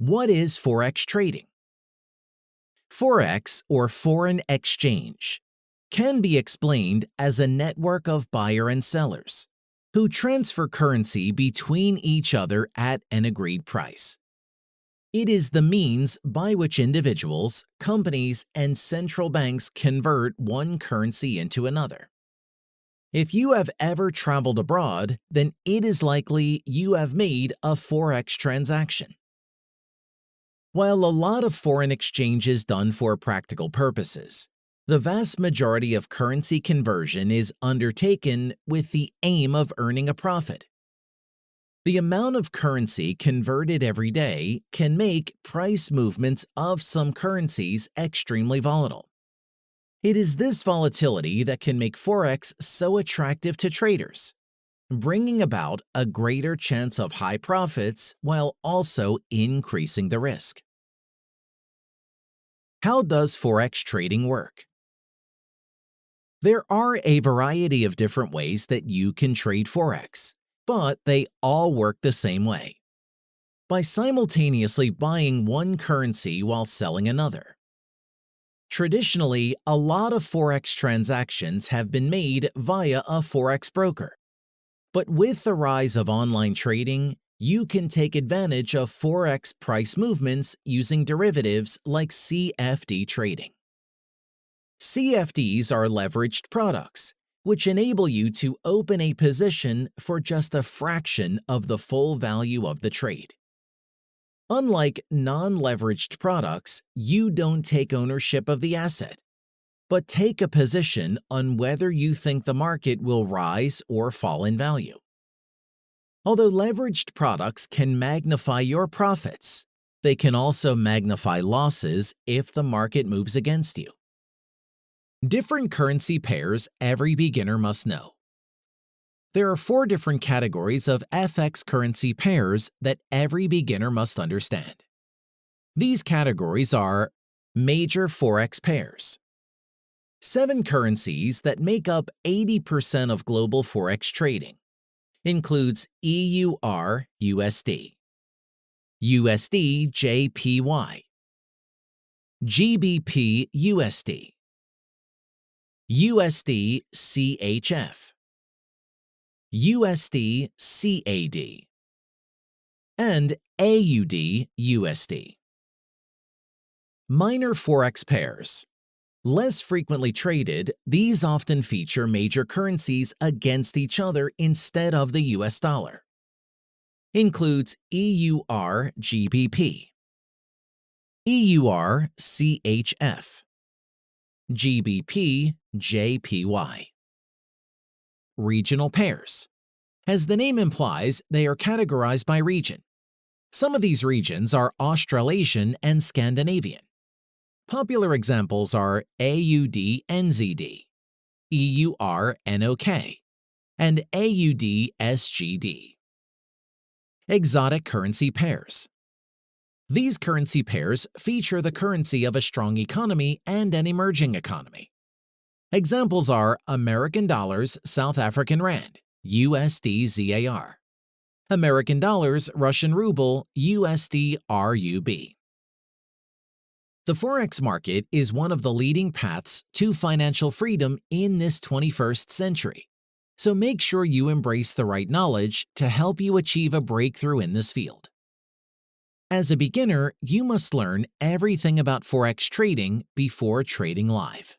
What is Forex trading? Forex, or foreign exchange, can be explained as a network of buyer and sellers who transfer currency between each other at an agreed price. It is the means by which individuals, companies, and central banks convert one currency into another. If you have ever traveled abroad, then it is likely you have made a Forex transaction. While a lot of foreign exchange is done for practical purposes, the vast majority of currency conversion is undertaken with the aim of earning a profit. The amount of currency converted every day can make price movements of some currencies extremely volatile. It is this volatility that can make Forex so attractive to traders, bringing about a greater chance of high profits while also increasing the risk. How does Forex trading work? There are a variety of different ways that you can trade Forex, but they all work the same way, by simultaneously buying one currency while selling another. Traditionally, a lot of Forex transactions have been made via a Forex broker. But with the rise of online trading, you can take advantage of Forex price movements using derivatives like CFD trading. CFDs are leveraged products, which enable you to open a position for just a fraction of the full value of the trade. Unlike non-leveraged products, you don't take ownership of the asset, but take a position on whether you think the market will rise or fall in value. Although leveraged products can magnify your profits, they can also magnify losses if the market moves against you. Different currency pairs every beginner must know. There are 4 different categories of FX currency pairs that every beginner must understand. These categories are major Forex pairs, 7 currencies that make up 80% of global Forex trading, includes EUR USD, USD JPY, GBP USD, USD CHF, USD CAD, and AUD USD. Minor Forex pairs. Less frequently traded, these often feature major currencies against each other instead of the US dollar. Includes EUR GBP, EUR CHF, GBP JPY. Regional pairs. As the name implies, they are categorized by region. Some of these regions are Australasian and Scandinavian. Popular examples are AUD NZD, EUR NOK, and AUD SGD. Exotic currency pairs. These currency pairs feature the currency of a strong economy and an emerging economy. Examples are American dollars South African rand, USD ZAR, American dollars Russian ruble, USD RUB. The Forex market is one of the leading paths to financial freedom in this 21st century, so make sure you embrace the right knowledge to help you achieve a breakthrough in this field. As a beginner, you must learn everything about Forex trading before trading live.